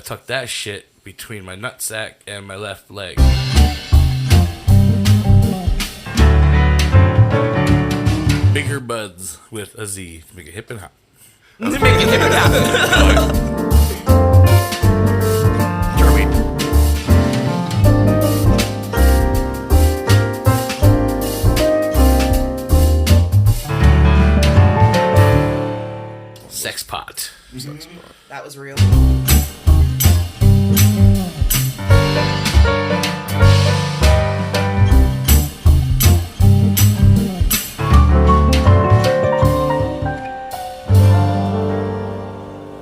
tuck that shit between my nutsack and my left leg. Bigger buds with a Z to make it hip and hop. To make it hip and hop. Sex pot. That was real.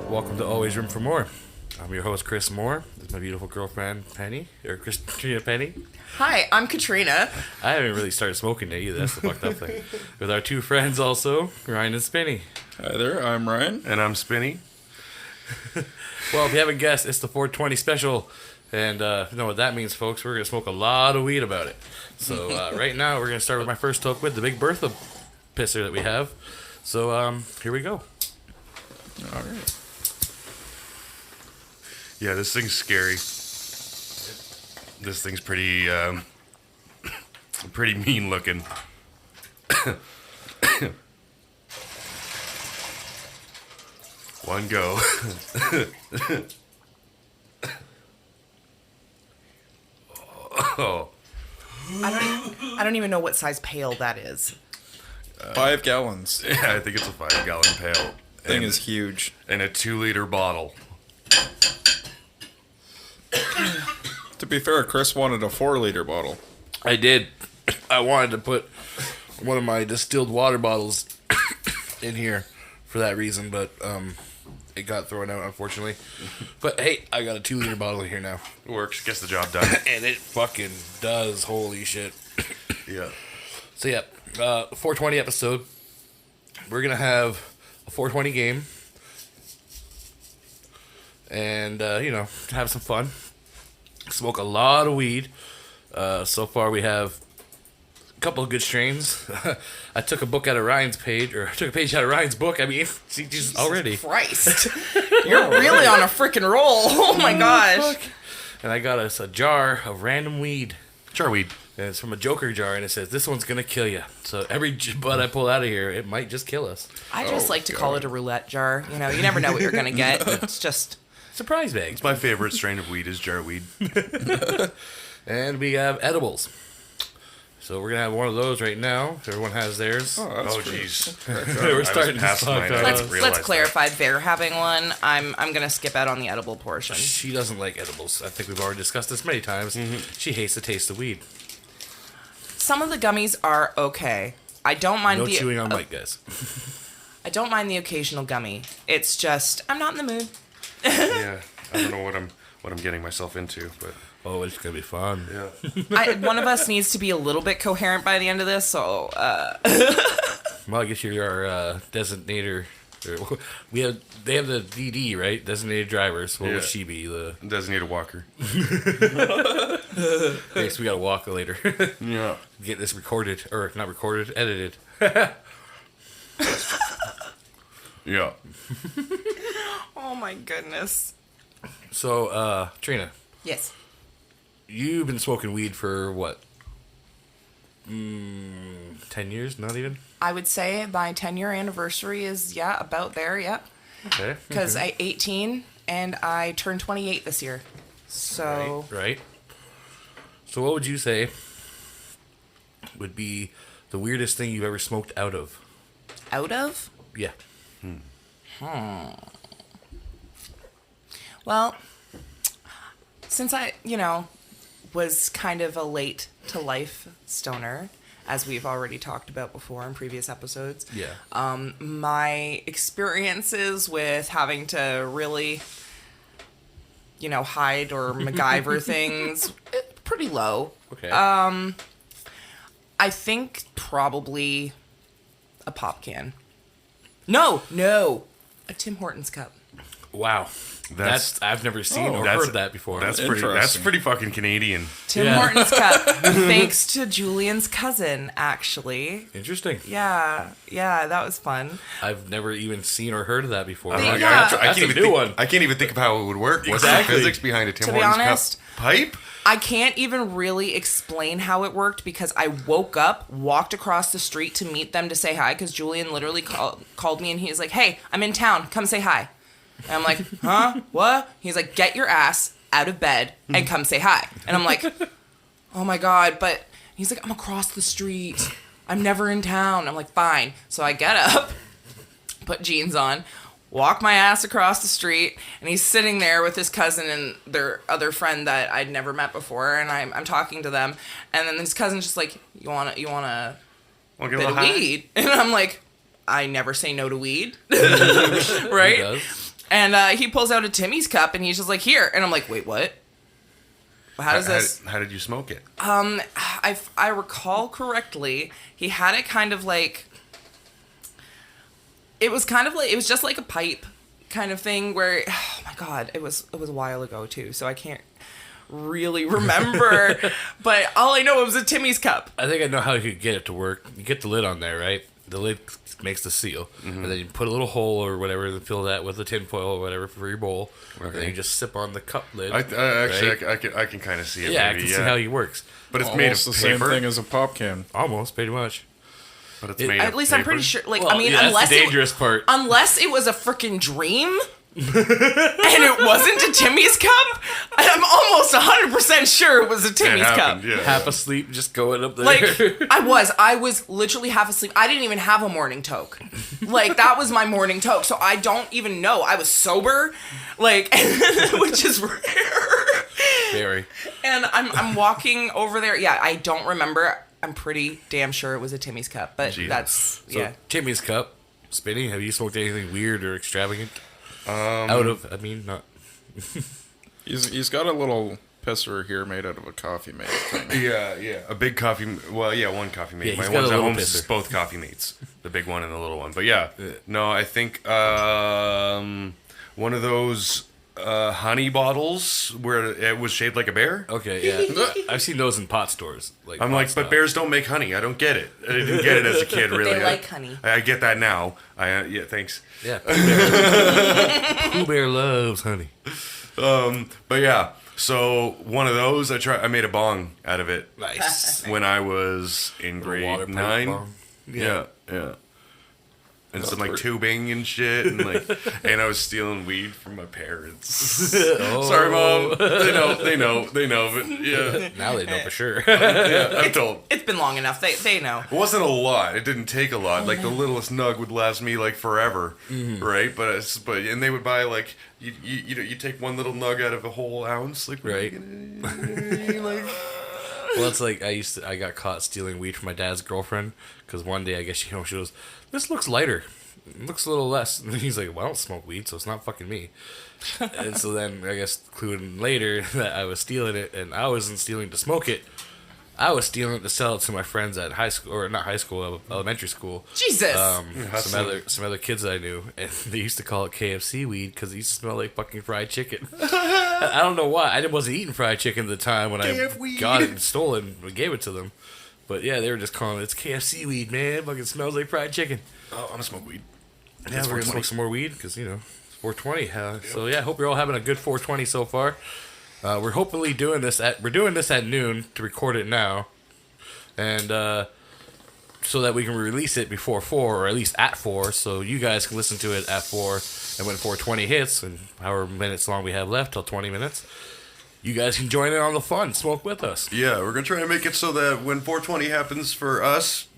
Welcome to Always Room for More. I'm your host, Chris Moore. This is my beautiful girlfriend, Penny, or Katrina Penny. Hi, I'm Katrina. I haven't really started smoking yet either. That's the fucked up thing. With our two friends also, Ryan and Spinny. Hi there, I'm Ryan. And I'm Spinny. Well, if you haven't guessed, it's the 420 special. And you know what that means, folks. We're going to smoke a lot of weed about it. So right now, we're going to start with my first toke with the Big Bertha pisser that we have. So here we go. All right. Yeah, this thing's scary. This thing's pretty, pretty mean looking. One go. Oh. I don't even know what size pail that is. 5 gallons. Yeah, I think it's a 5-gallon pail. Thing is huge. And a 2-liter bottle. To be fair, Chris wanted a 4-liter bottle. I did. I wanted to put one of my distilled water bottles in here for that reason, but it got thrown out, unfortunately. But hey, I got a 2-liter bottle in here now. Works, gets the job done. And it fucking does. Holy shit. Yeah. So yeah, 420 episode. We're going to have a 420 game. And, you know, have some fun. Smoke a lot of weed. So far we have a couple of good strains. I took a book out of Ryan's page, or I took a page out of Ryan's book. I mean, Jesus already. Christ. You're really on a freaking roll. Oh my gosh. And I got us a jar of random weed. Jar weed. And it's from a Joker jar, and it says, "This one's gonna kill you." So every bud I pull out of here, it might just kill us. I just like to call it a roulette jar. You know, you never know what you're going to get. It's just... Surprise bags. My favorite strain of weed is jar weed. And we have edibles. So we're gonna have one of those right now. Everyone has theirs. Oh, that's Oh, great. jeez. We're starting to past fuck mine. up. I Let's didn't realize that. clarify. They're having one. I'm going to skip out on the edible portion. She doesn't like edibles. I think we've already discussed this many times. She hates the taste of weed. Some of the gummies are okay. I don't mind No the chewing on mic, guys. I don't mind the occasional gummy. It's just I'm not in the mood. Yeah, I don't know what I'm getting myself into, but Oh, it's gonna be fun. yeah. One of us needs to be a little bit coherent by the end of this. So Well, I guess you're our designator. They have the DD, right? Designated drivers. What Yeah. would she be? The Designated walker. Thanks. We gotta walk later. Yeah. Get this recorded, or not recorded, edited. Yeah. oh my goodness. So, Trina, Yes. you've been smoking weed for what? 10 years? Not even? I would say my 10-year anniversary is about there, Okay. because I 18 and I turned 28 this year. So Right. So what would you say would be the weirdest thing you've ever smoked out of? out of Yeah. Well, since I, was kind of a late to life stoner, as we've already talked about before in previous episodes. Yeah. My experiences with having to really, hide or MacGyver things, pretty low. Okay. I think probably a pop can. No, a Tim Hortons cup. Wow. That's I've never seen or that's- heard that before. That's Interesting. pretty fucking Canadian. Tim Yeah. Hortons cup, thanks to Julian's cousin, actually. interesting. Yeah, that was fun. I've never even seen or heard of that before. They- Like, Yeah. I That's can't a even new think, one. I can't even think of how it would work. What's Exactly. the physics behind a Tim To be Hortons honest, cup pipe? I can't even really explain how it worked because I woke up, walked across the street to meet them to say hi because Julian literally called me and he was like, "Hey, I'm in town. Come say hi." And I'm like, "Huh? What?" He's like, "Get your ass out of bed and come say hi." And I'm like, "Oh my God." But he's like, "I'm across the street. I'm never in town." I'm like, "Fine." So I get up, put jeans on, walk my ass across the street, and he's sitting there with his cousin and their other friend that I'd never met before, and I'm talking to them, and then his cousin's just like, you wanna Wanna get a bit little of high? weed? And I'm like, I never say no to weed, He right? does. And he pulls out a Timmy's cup, and he's just like, here, and I'm like, wait, what? How does this? How did you smoke it? If I recall correctly, he had it kind of like. It was kind of like it was just like a pipe kind of thing where oh my God, it was a while ago too, so I can't really remember. But all I know it was a Timmy's cup. I think I know how you could get it to work. You get the lid on there, right? The lid makes the seal, and then you put a little hole or whatever and fill that with a tin foil or whatever for your bowl. And then you just sip on the cup lid. Actually, right? I can kind of see it. Yeah, maybe, I can see how he works. But it's made of Almost the paper. same thing as a pop can. Almost, pretty much. But it's It- made At of least paper. I'm pretty sure. Like Well, I mean, yeah, unless that's the dangerous part. unless it was a freaking dream. And it wasn't a Timmy's cup. I'm almost 100% sure it was a It Timmy's cup. happened, yeah. Half asleep, just going up there. Like I was literally half asleep. I didn't even have a morning toke. Like that was my morning toke. So I don't even know. I was sober, like, which is rare. Very. And I'm walking over there. Yeah, I don't remember. I'm pretty damn sure it was a Timmy's cup, but Jesus. that's So, yeah. Timmy's cup, Spinny, have you smoked anything weird or extravagant? Not. He's got a little pisser here made out of a coffee mate thing. Yeah. A big coffee. Well, yeah, one coffee mate. Yeah, he's My got one's a at little home is pisser. both coffee mates. The big one and the little one. But yeah. No, I think one of those honey bottles where it was shaped like a bear. Okay, yeah. I've seen those in pot stores. Like I'm pot like, style. but bears don't make honey. I don't get it. I didn't get it as a kid, really. They like honey. I get that now. Yeah, thanks. Yeah. Pooh Bear loves honey. But yeah, so one of those I made a bong out of it Nice. when I was in water grade pipe 9. bong. Yeah. And some like tubing and shit and like and I was stealing weed from my parents. Oh. Sorry, Mom. They know, but yeah. Now they know for sure. I'm told. It's been long enough. They know. It wasn't a lot. It didn't take a lot. Like the littlest nug would last me like forever, right? But and they would buy like you take one little nug out of a whole ounce, like Right. like Well, it's like I got caught stealing weed from my dad's girlfriend because one day I guess she goes, "This looks lighter. It looks a little less." And he's like, "Well, I don't smoke weed, so it's not fucking me." And so then I guess clued later that I was stealing it, and I wasn't stealing to smoke it. I was stealing it to sell it to my friends at high school, or not high school, elementary school. Jesus. Some other kids I knew, and they used to call it KFC weed because it used to smell like fucking fried chicken. I don't know why. I wasn't eating fried chicken at the time when I got it and stole it and gave it to them. But yeah, they were just calling it, it's KFC weed, man. Fucking smells like fried chicken. oh, I'm gonna smoke weed. Yeah, we're gonna 420. smoke some more weed because it's 420. So yeah, I hope you're all having a good 420 so far. We're hopefully doing this at noon to record it now, and so that we can release it before 4 or at least at 4, so you guys can listen to it at 4. And when 420 hits, and however minutes long we have left till 20 minutes, you guys can join in on the fun, smoke with us. Yeah, we're gonna try to make it so that when 420 happens for us,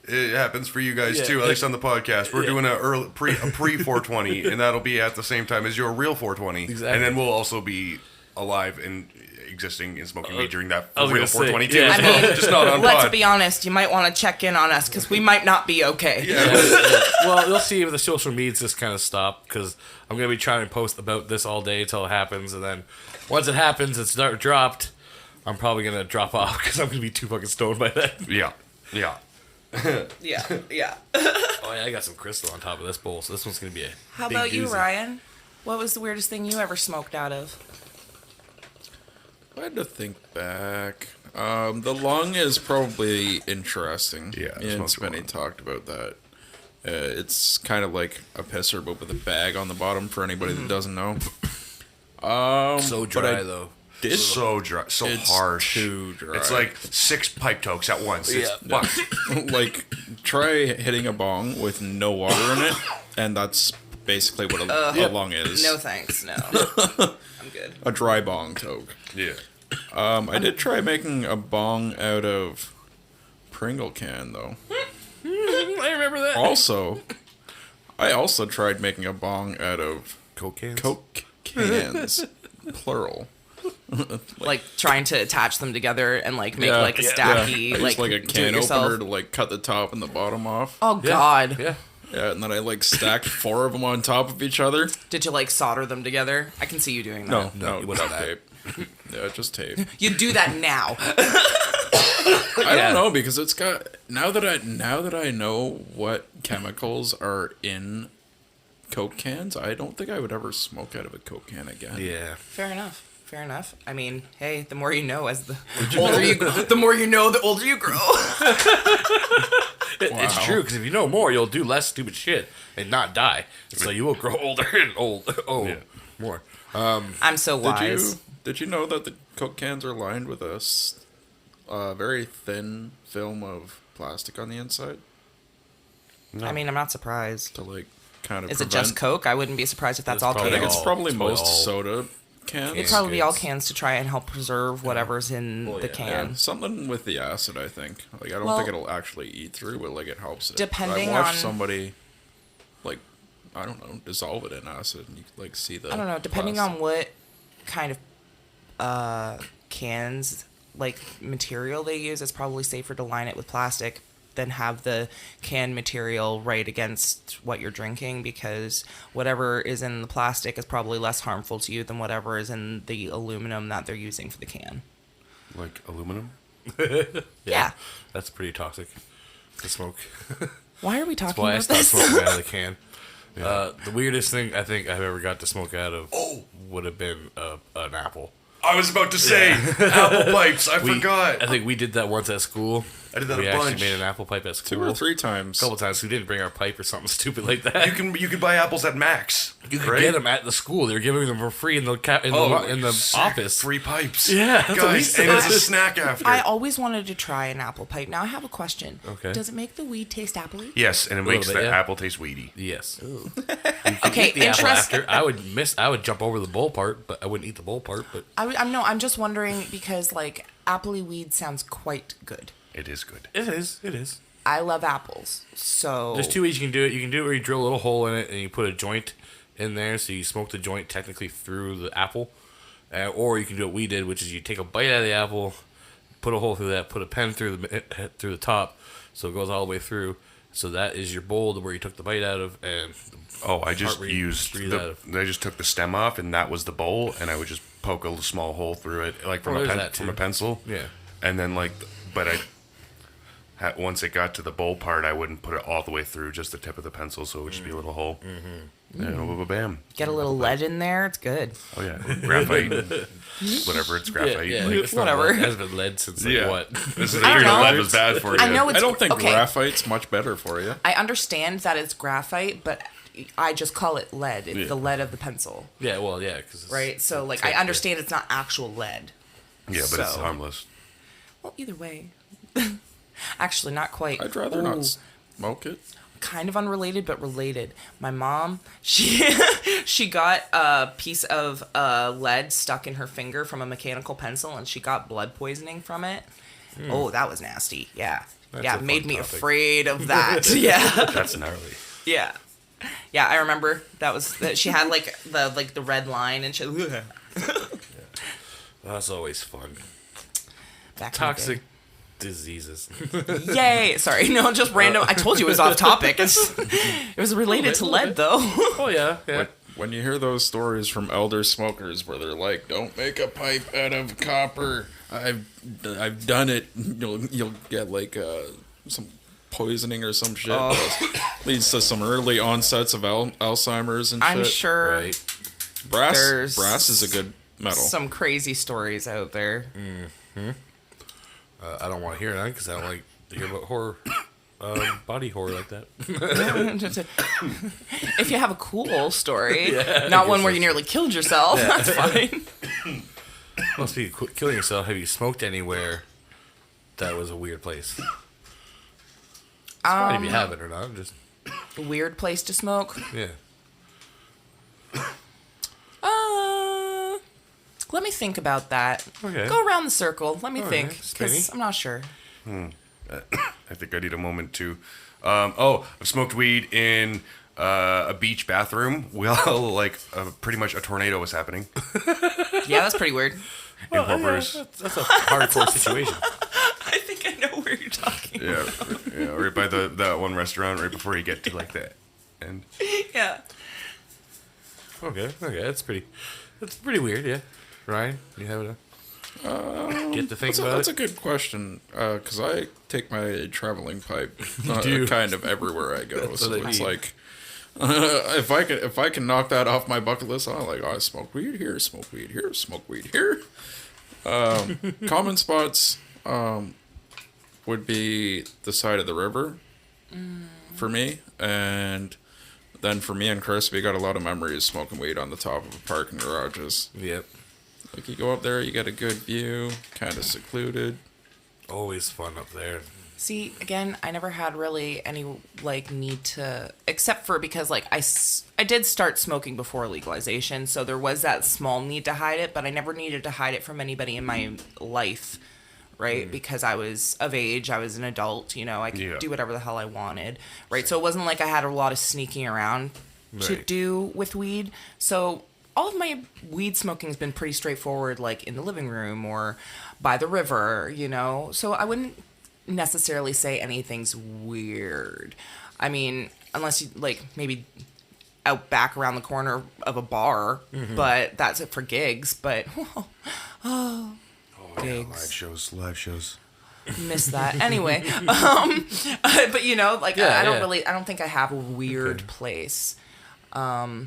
it happens for you guys Yeah. too. At least on the podcast, we're Yeah. doing a pre 420, and that'll be at the same time as your real 420. Exactly. And then we'll also be alive and existing and smoking weed during that I was real gonna say, 420 too. yeah. as I well, mean, just not on let's pod. be honest. You might want to check in on us because we might not be okay. Well, you'll see if the social medias just kind of stop because I'm going to be trying to post about this all day until it happens. And then once it happens, it's dropped. I'm probably going to drop off because I'm going to be too fucking stoned by then. Yeah. Yeah. Oh, yeah, I got some crystal on top of this bowl, so this one's going to be a How big about you, doozy. Ryan? What was the weirdest thing you ever smoked out of? I had to think back. The lung is probably interesting. Yeah, I me and smoked a Spenny lung. talked about that. It's kind of like a pisser, but with a bag on the bottom for anybody that doesn't know. So but dry I though. did So dry, so It's harsh. too dry. It's like 6 pipe tokes at once. It's Yeah. fucked. like try hitting a bong with no water in it, and that's basically what a lung is. No thanks, no. I'm good. A dry bong toke. Yeah. I did try making a bong out of Pringle can though. I remember that. I also tried making a bong out of Coke cans. Coke cans, plural. Like trying to attach them together and like make Yeah. like a Yeah. stacky, I used like a do it can yourself. opener to like cut the top and the bottom off. Oh Yeah. God! Yeah. Yeah, and then I like stacked 4 of them on top of each other. Did you like solder them together? I can see you doing that. No, it wasn't duct that. tape. Yeah, just tape. You do that now. I don't know because it's got now that I know what chemicals are in Coke cans, I don't think I would ever smoke out of a Coke can again. Yeah. Fair enough. Fair enough. I mean, hey, the more you know, as the older you grow, the more you know, the older you grow. It's Wow. true because if you know more, you'll do less stupid shit and not die. So you will grow older and Yeah. more. I'm so wise. Did you know that the Coke cans are lined with a very thin film of plastic on the inside I mean, I'm not surprised. to like kind of Is it just Coke? I wouldn't be surprised if that's It's all probably I think cans. it's all- probably it's probably most all soda cans. It'd probably be all goods. cans to try and help preserve whatever's in Well, the yeah. can. Yeah, something with the acid, I think. Like I don't Well, think it'll actually eat through, but like it helps it. depending I watched on- somebody, like, I don't know, dissolve it in acid, and you like see the. I don't know. Depending plastic. on what kind of cans, like material they use, it's probably safer to line it with plastic than have the can material right against what you're drinking, because whatever is in the plastic is probably less harmful to you than whatever is in the aluminum that they're using for the can. Like aluminum. Yeah. That's pretty toxic to smoke. Why are we talking Why I about stopped this? smoking out of the can. The weirdest thing I think I've ever got to smoke out of would have been an apple. I was about to say apple pipes. I I forgot. think we did that once at school. I did that we a actually bunch. made an apple pipe at school. 2 or 3 times. A couple times. We didn't bring our pipe or something stupid like that. You could buy apples at Max. You could right? get them at the school. They were giving them for free in the Sick. office. Free pipes. Yeah, that's what we guys, said. and it's a snack after. I always wanted to try an apple pipe. Now I have a question. Okay. Does it make the weed taste appley? Yes, and it little makes bit, the yeah. apple taste weedy. Yes. Okay, The apple interest. after. I would jump over the bowl part, but I wouldn't eat the bowl part. But I'm just wondering because like appley weed sounds quite good. It is good. it is. It is. I love apples, so There's 2 ways you can do it. You can do it where you drill a little hole in it and you put a joint in there, so you smoke the joint technically through the apple. Or you can do what we did, which is you take a bite out of the apple, put a hole through that, put a pen through the top, so it goes all the way through. So that is your bowl where you took the bite out of, and Oh, I just where you used breathe out of. I just took the stem off, and that was the bowl, and I would just poke a small hole through it, like from Oh, a there's that from too. a pencil. Yeah. And then once it got to the bowl part, I wouldn't put it all the way through, just the tip of the pencil, so it would just be a little hole. Mm-hmm. And bam. get a little lead in there. It's good. Oh yeah, graphite, whatever. It's graphite. yeah, like- it's not whatever. lead. It hasn't been lead since like yeah. what? This is I don't know. lead was bad for you. I know it's. I don't think okay. graphite's much better for you. I understand that it's graphite, but I just call it lead. It's Yeah. the lead of the pencil, Yeah, well, yeah, because right? So like I understand it's not actual lead. Yeah, but it's So- harmless. Well, either way. Actually, not quite. I'd rather Ooh. not smoke it. Kind of unrelated but related. My mom, she got a piece of lead stuck in her finger from a mechanical pencil, and she got blood poisoning from it. Oh, that was nasty. Yeah, That's yeah, a made fun me topic. afraid of that. Yeah, That's gnarly. yeah, yeah. I remember that she had like the red line, and she that's always fun. back in the Toxic diseases. day. Yay! Sorry, no, just random. I told you it was off topic. It was related to lead, though. Oh yeah, yeah. When you hear those stories from elder smokers where they're like, "Don't make a pipe out of copper," I've done it. You'll get like some poisoning or some shit. Leads to some early onsets of Alzheimer's and shit. I'm sure. Right. Brass is a good metal. Some crazy stories out there. I don't want to hear that because I don't like to hear about horror, body horror like that. If you have a cool story, not one where you nearly killed yourself, that's fine. Must be killing yourself. Have you smoked anywhere that was a weird place? It's fine if you haven't or not. Just Weird place to smoke. yeah. Let me think about that. Okay. Go around the circle. Let me All think, right. because Spinny. I'm not sure. I think I need a moment to. I've smoked weed in a beach bathroom while like pretty much a tornado was happening. Yeah, that's pretty weird. In Hoppers. That's a hardcore situation. I think I know where you're talking. Yeah, right by that one restaurant right before you get to like that. And Yeah. Okay, that's pretty weird, yeah. Ryan, you have a get to think about That's it? a good question, because I take my traveling pipe do. kind of everywhere I go. That's So what I it's mean. like, if I can knock that off my bucket list, I smoke weed here, smoke weed here, smoke weed here. Common spots would be the side of the river for me, and then for me and Chris, we got a lot of memories smoking weed on the top of parking garages. Yep. Like you go up there, you get a good view, kind of secluded. Always fun up there. See, again, I never had really any, like, need to, except for because, like, I did start smoking before legalization, so there was that small need to hide it, but I never needed to hide it from anybody in my life, right? Because I was of age, I was an adult, I could do whatever the hell I wanted, right? So it wasn't like I had a lot of sneaking around to Right. do with weed. So all of my weed smoking has been pretty straightforward, like in the living room or by the river, So I wouldn't necessarily say anything's weird. I mean, unless you like maybe out back around the corner of a bar, but that's it for gigs. But gigs, live shows. miss that anyway. But Yeah, I don't think I have a weird place. I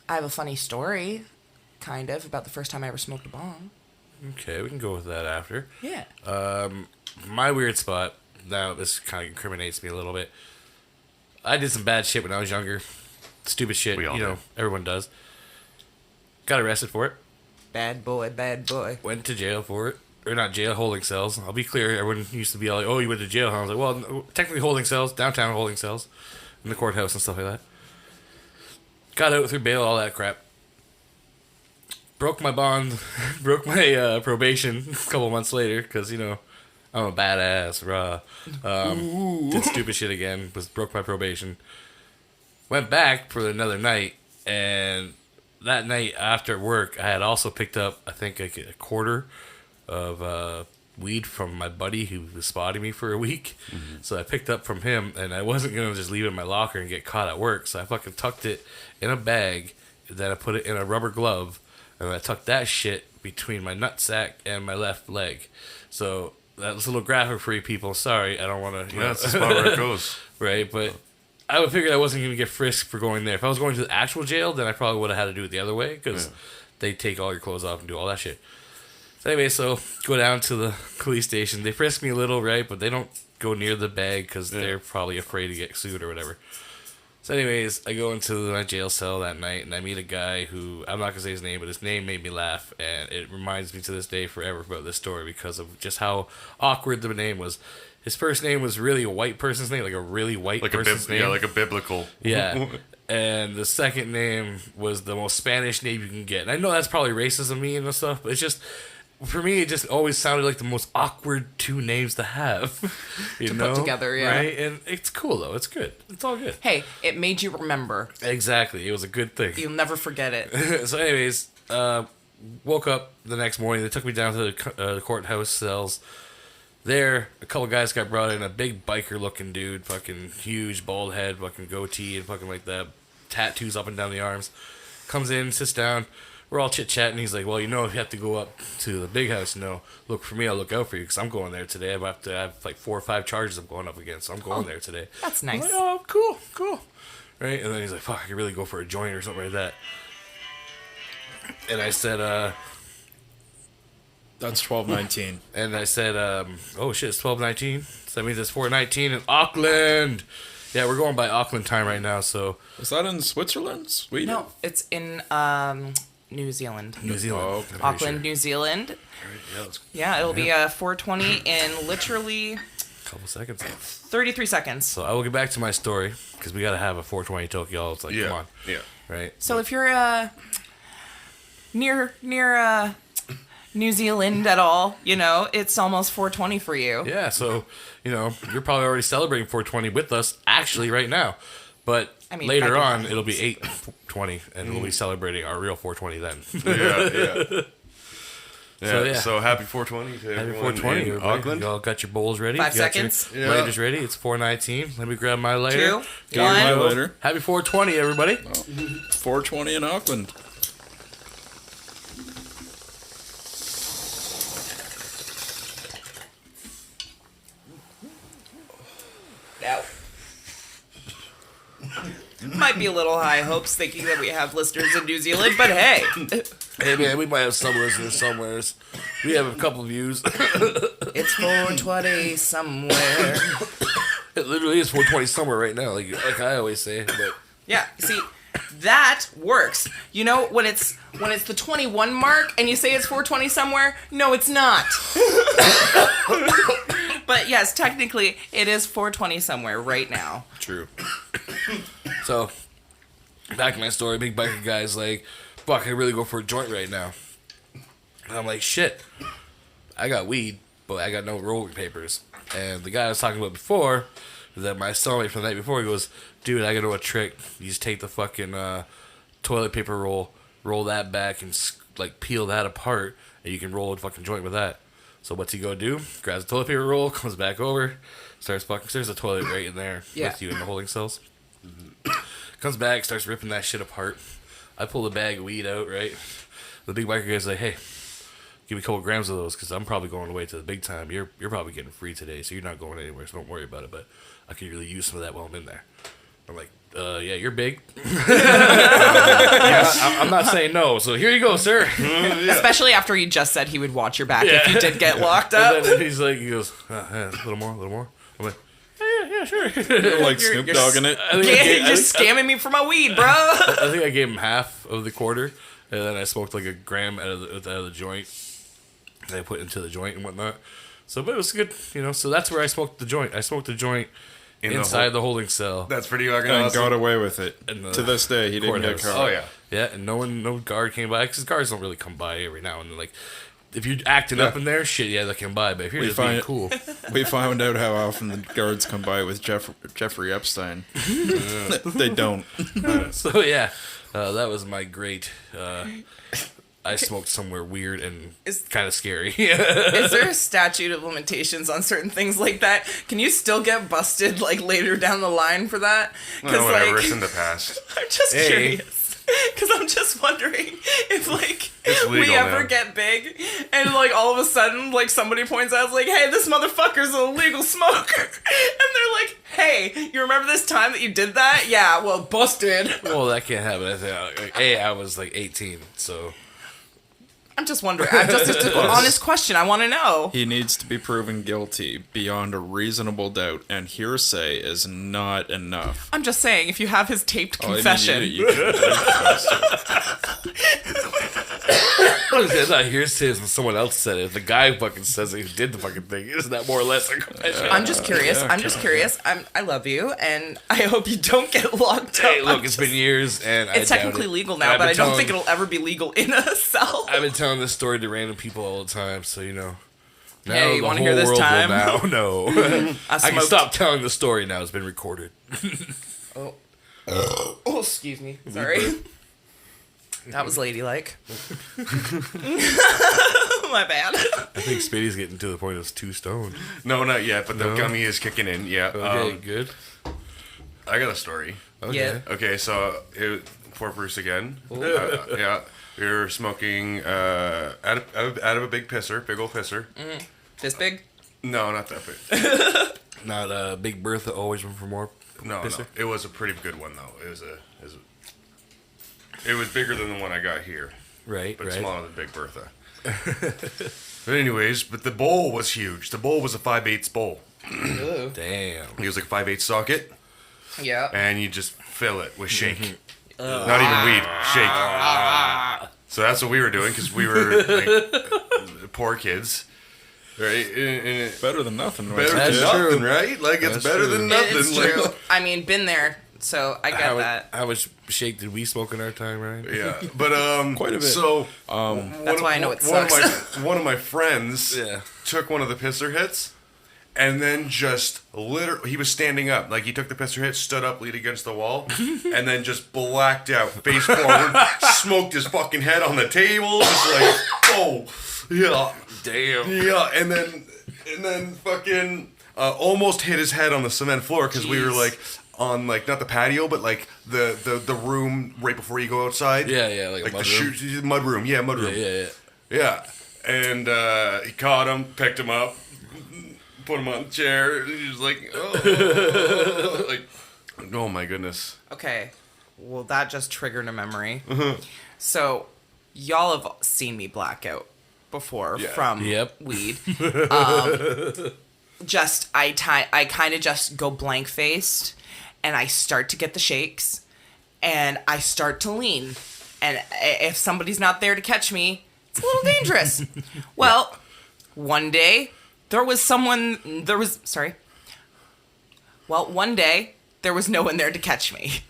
have a funny story, kind of, about the first time I ever smoked a bong. Okay, we can go with that after. Yeah. My weird spot, now this kind of incriminates me a little bit. I did some bad shit when I was younger. Stupid shit, We all do. everyone does. Got arrested for it. Bad boy, bad boy. Went to jail for it. Or not jail, holding cells. I'll be clear, everyone used to be all like, oh, you went to jail. I was like, well, no, technically holding cells, downtown holding cells, in the courthouse and stuff like that. Got out through bail, all that crap. Broke my bond, broke my probation a couple months later, because, I'm a badass, rah. Did stupid shit again, broke my probation. Went back for another night, and that night after work, I had also picked up, I think, like a quarter of weed from my buddy who was spotting me for a week. So I picked up from him, and I wasn't going to just leave it in my locker and get caught at work. So I fucking tucked it in a bag, then I put it in a rubber glove, and I tucked that shit between my nutsack and my left leg. So that was a little graphic for you people. Sorry, I don't want to. That's the spot where it goes. Right, but I would figure I wasn't going to get frisked for going there. If I was going to the actual jail, then I probably would have had to do it the other way, because they take all your clothes off and do all that shit. So anyway, go down to the police station. They frisk me a little, right? But they don't go near the bag because they're probably afraid to get sued or whatever. So anyways, I go into my jail cell that night, and I meet a guy who, I'm not going to say his name, but his name made me laugh. And it reminds me to this day forever about this story because of just how awkward the name was. His first name was really a white person's name, like a really white person's name. Yeah, like a biblical. Yeah. And the second name was the most Spanish name you can get. And I know that's probably racist of me and stuff, but it's just, for me, it just always sounded like the most awkward two names to have. To put together, yeah. Right? And it's cool, though. It's good. It's all good. Hey, it made you remember. Exactly. It was a good thing. You'll never forget it. So anyways, woke up the next morning. They took me down to the courthouse cells. There, a couple guys got brought in. A big biker-looking dude, fucking huge, bald head, fucking goatee, and fucking like that, tattoos up and down the arms. Comes in, sits down. We're all chit-chatting. He's like, well, if you have to go up to the big house, look for me. I'll look out for you because I'm going there today. I have like 4 or 5 charges I'm going up against, so I'm going there today. That's I'm nice. like, oh, cool. Right? And then he's like, fuck, I could really go for a joint or something like that. And I said, That's 12:19. And I said, oh shit, it's 12:19. So that means it's 4:19 in Auckland. Yeah, we're going by Auckland time right now, so. Is that in Switzerland? Sweden? No, it's in New Zealand. New Zealand. Oh, okay. Auckland, New Zealand. Yeah, let's Yeah, it'll be 4:20 in literally couple seconds. 33 seconds. So I will get back to my story, because we got to have a 420 Tokyo. It's like, come on. Yeah. Right? So if you're near New Zealand at all, you know, it's almost 4:20 for you. Yeah, so, you know, you're probably already celebrating 420 with us, actually, right now. But I mean, later I on, can- it'll be 8:20, and we'll be celebrating our real 420 then. Yeah. So, yeah. So happy 420 to Happy everyone 420, in everybody. Auckland. Y'all got your bowls ready? 5 You got seconds. Your Yeah. lighters ready? It's 419. Let me grab my lighter. 2, Get your 1. highlighter. Happy 420, everybody. 4:20 in Auckland. No. Might be a little high hopes thinking that we have listeners in New Zealand, but hey. Hey, man, we might have some listeners somewheres. We have a couple views. It's 4:20 somewhere. It literally is 420 somewhere right now, like I always say. But Yeah, see, that works. You know, when it's the 21 mark and you say it's 4:20 somewhere, no, it's not. But yes, technically, it is 4:20 somewhere right now. true. So, back to my story. Big biker guy's like, fuck, I really go for a joint right now. And I'm like, shit. I got weed, but I got no rolling papers. And the guy I was talking about before, that my cellmate from the night before, he goes, dude, I got to know a trick. You just take the fucking toilet paper roll that back, and like peel that apart, and you can roll a fucking joint with that. So what's he go do? Grabs the toilet paper roll, comes back over, starts fucking. There's a toilet right in there Yeah. with you in the holding cells. Comes back, starts ripping that shit apart. I pull the bag of weed out, right? The big biker guy's like, hey, give me a couple grams of those, because I'm probably going away to the big time. You're probably getting free today, so you're not going anywhere, so don't worry about it. But I could really use some of that while I'm in there. I'm like, yeah, you're big. I'm not saying no, so here you go, sir. Especially after he just said he would watch your back if you did get locked up. And then he's like, he goes, yeah, a little more. I'm like, yeah, sure. Like Snoop Dogging it. I think I Yeah, gave- you're scamming me for my weed, bro. I think I gave him half of the quarter, and then I smoked like a gram out of the joint, and I put into the joint and whatnot. So, but it was good, you know. So that's where I smoked the joint. I smoked the joint In the inside the holding cell. That's pretty fucking And awesome. got away with it. In the To this day, he didn't get courthouse. caught. Oh yeah. Yeah, and no guard came by, because guards don't really come by every now and then. Like, if you're acting up in there, shit, yeah, they come by. But if you're We just being find- cool, We found out how often the guards come by with Jeffrey Epstein. They don't. so yeah, that was my great. I smoked somewhere weird and kind of scary. Is there a statute of limitations on certain things like that? Can you still get busted like later down the line for that? No, whatever. like, It's in the past. I'm just Hey. curious. Because I'm just wondering if, like, It's we legal ever now. get big and, like, all of a sudden, like, somebody points out, like, hey, this motherfucker's an illegal smoker. And they're like, hey, you remember this time that you did that? Yeah, well, busted. Well, that can't happen. I think, I was like 18, so. I'm just wondering. It's an honest question. I want to know. He needs to be proven guilty beyond a reasonable doubt, and hearsay is not enough. I'm just saying, if you have his taped Oh, I mean, confession. you can- It's not hearsay when someone else said it. If the guy fucking says it, he did the fucking thing. Isn't that more or less a confession? I'm just curious. I'm just curious. I love you, and I hope you don't get locked up. Hey, look, it's been years, and It's I doubt technically it. legal And now, I've but been I don't telling- think it'll ever be legal in a cell. I've been telling this story to random people all the time, so you know. Now Hey, you the wanna whole hear this world will time? Now, no. I can smoked- stop telling the story now. It's been recorded. Oh, excuse me. Sorry. That was ladylike. My bad. I think Spitty's getting to the point of too stoned. No, not yet, but the No? gummy is kicking in. Yeah. Okay, good. I got a story. Okay. Yeah. Okay, so for Bruce again. Yeah, we were smoking out of a big pisser, big old pisser. This big? No, not that big. Not Big Bertha always room for more. No, pisser? no, it was a pretty good one though. It was bigger than the one I got here. Right, but right. smaller than Big Bertha. But anyways, the bowl was huge. The bowl was a 5/8 bowl. Damn. It was like a 5/8 socket, Yeah. and you just fill it with shake. Not even weed, shake. So that's what we were doing because we were like, poor kids. Right? And Better than nothing. better right? than nothing, right? Like, it's That's better true. than nothing. It's like- true. I mean, been there, so I get that. How much shake did we smoke in our time, right? Yeah, but Quite a bit. So That's why I know it one of my friends Yeah. took one of the pisser hits, and then just he was standing up, like he took the pisser hit, stood up, leaned against the wall, and then just blacked out, face forward, smoked his fucking head on the table, just like, oh, yeah, Damn. yeah, and then fucking almost hit his head on the cement floor because we were Jeez. like on like not the patio but like the room right before you go outside. Yeah, yeah, like a the mud room. mud room. Yeah, mud room. Yeah. Yeah. And he caught him, picked him up, put him on the chair. And he was like, oh, like, oh my goodness. Okay. Well, that just triggered a memory. Mm-hmm. So, y'all have seen me blackout before Yeah. from Yep. weed. I kind of just go blank faced, and I start to get the shakes, and I start to lean, and if somebody's not there to catch me, it's a little dangerous. Well, one day one day there was no one there to catch me.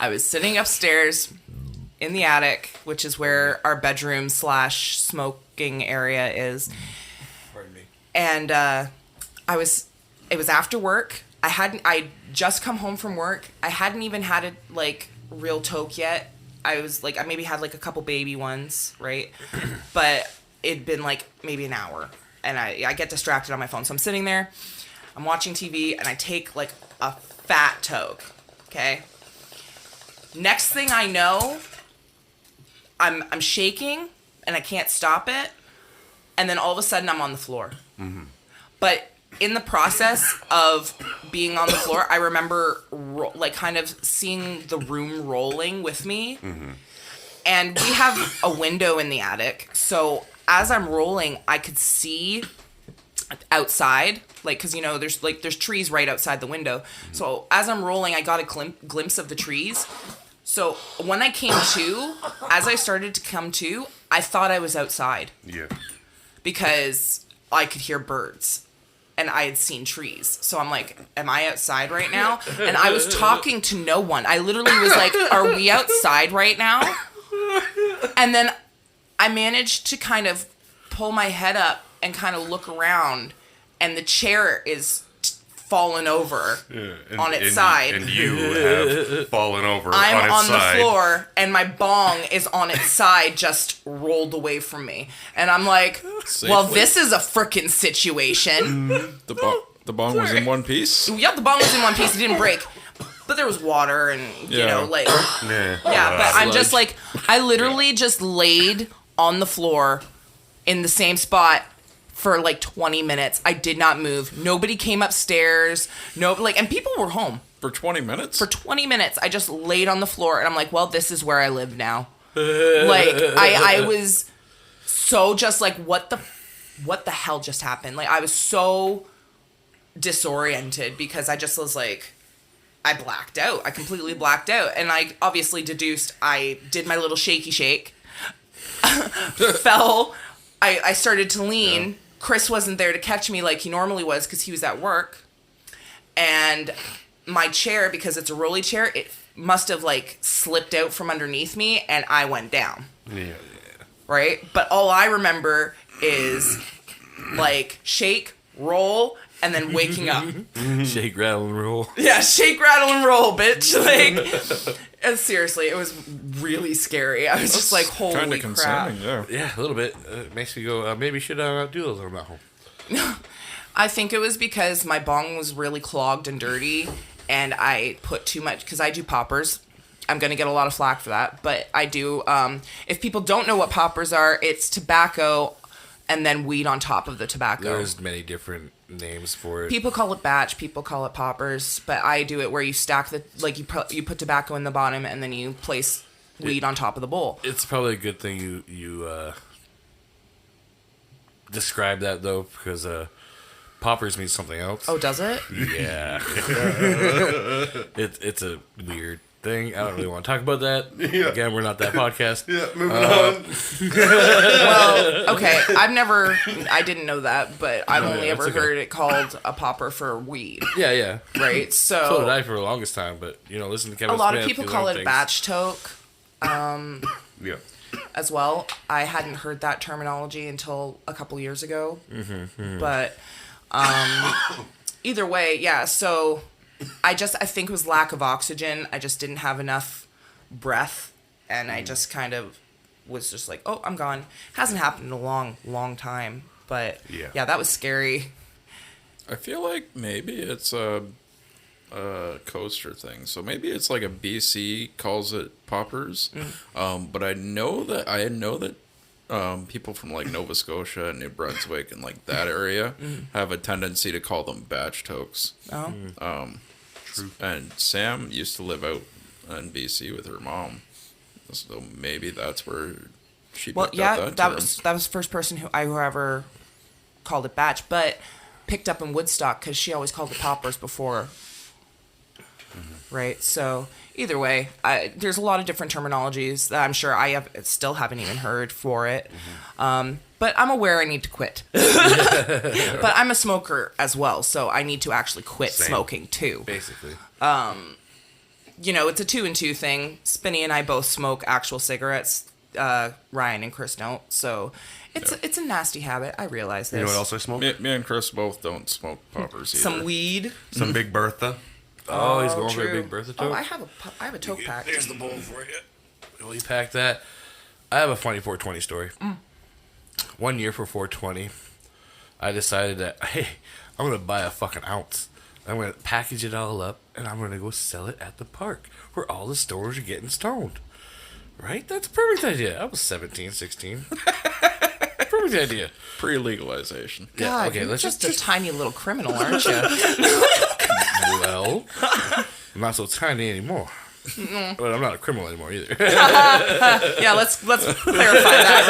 I was sitting upstairs in the attic, which is where our bedroom / smoking area is. Pardon me. And it was after work. I just come home from work. I hadn't even had a like real toke yet. I was like, I maybe had like a couple baby ones, right? But it'd been like maybe an hour, and I get distracted on my phone. So I'm sitting there, I'm watching TV, and I take like a fat toke. Okay. Next thing I know, I'm shaking and I can't stop it, and then all of a sudden I'm on the floor. Mm-hmm. But in the process of being on the floor, I remember like kind of seeing the room rolling with me. Mm-hmm. And we have a window in the attic, so as I'm rolling, I could see outside, like, because you know there's trees right outside the window. Mm-hmm. So as I'm rolling, I got a glimpse of the trees. So when I came to, as I started to come to, I thought I was outside. Yeah. Because I could hear birds and I had seen trees. So I'm like, am I outside right now? And I was talking to no one. I literally was like, are we outside right now? And then I managed to kind of pull my head up and kind of look around, and the chair is fallen over on its side. And you have fallen over I'm on its on side. the floor, and my bong is on its side, just rolled away from me. And I'm like, well, Safely. this is a frickin' situation. The bong was in one piece. Yeah, the bong was in one piece. It didn't break. But there was water and, you Yeah. know, like... Yeah. Yeah, but I'm just Sludge. like... I literally just laid on the floor in the same spot for like 20 minutes. I did not move. Nobody came upstairs. And people were home. For 20 minutes? For 20 minutes, I just laid on the floor, and I'm like, well, this is where I live now. Like, I was so just like, what the hell just happened? Like, I was so disoriented because I just was like, I blacked out. I completely blacked out. And I obviously deduced, I did my little shaky shake, fell, I started to lean. Yeah. Chris wasn't there to catch me like he normally was because he was at work. And my chair, because it's a rolly chair, it must have like slipped out from underneath me and I went down. Yeah. Right? But all I remember is like shake, roll, and then waking up. Shake, rattle, and roll. Yeah, shake, rattle, and roll, bitch. Like, and seriously, it was really scary. I was just like, holy Kind of crap. concerning, yeah. Yeah, a little bit. It makes me go, maybe you should do those on that home. I think it was because my bong was really clogged and dirty, and I put too much, because I do poppers. I'm going to get a lot of flack for that, but I do. If people don't know what poppers are, it's tobacco and then weed on top of the tobacco. There's many different names for it. People call it batch, people call it poppers, but I do it where you stack you put tobacco in the bottom and then you place weed on top of the bowl. It's probably a good thing you describe that though, because poppers means something else. Oh, does it? Yeah. It's a weird thing. I don't really want to talk about that. Yeah. Again, we're not that podcast. Yeah, moving on. Well, okay. I didn't know that, but I've only that's ever okay. heard it called a popper for weed, Yeah. right? So did I for the longest time, but listen to Kevin a lot Smith, of people you call learn it things. batch toke Yeah. as well. I hadn't heard that terminology until a couple years ago. But either way, yeah. So I think it was lack of oxygen. I just didn't have enough breath, and I just kind of was just like, oh, I'm gone. Hasn't happened in a long time, but yeah, that was scary. I feel like maybe it's a coaster thing. So maybe it's like a BC calls it poppers. But I know that people from like Nova Scotia and New Brunswick and like that area have a tendency to call them batch tokes. Oh, True. And Sam used to live out in BC with her mom, so maybe that's where she picked up that term. that was the first person who ever called it batch, but picked up in Woodstock because she always called it poppers before. Right, so either way, there's a lot of different terminologies that I'm sure I still haven't even heard for it. But I'm aware I need to quit. But I'm a smoker as well, so I need to actually quit smoking too. Basically. It's a 2 and 2 thing. Spinny and I both smoke actual cigarettes. Ryan and Chris don't, so it's a nasty habit. I realize this. You know what else I smoke? Me and Chris both don't smoke poppers either. Some weed. Some Big Bertha. Oh, he's going for a true. Big Bertha Oh, toke? I have a toke pack. There's the bowl for you. Will you pack that? I have a funny 420 story. 1 year for 420, I decided that, hey, I'm going to buy a fucking ounce. I'm going to package it all up, and I'm going to go sell it at the park where all the stores are getting stoned. Right? That's a perfect idea. I was 17, 16. Perfect idea. Pre-legalization. Yeah, God, okay, you're let's just just a tiny little criminal, aren't you? Well, I'm not so tiny anymore. But I'm not a criminal anymore either. Yeah, let's clarify that,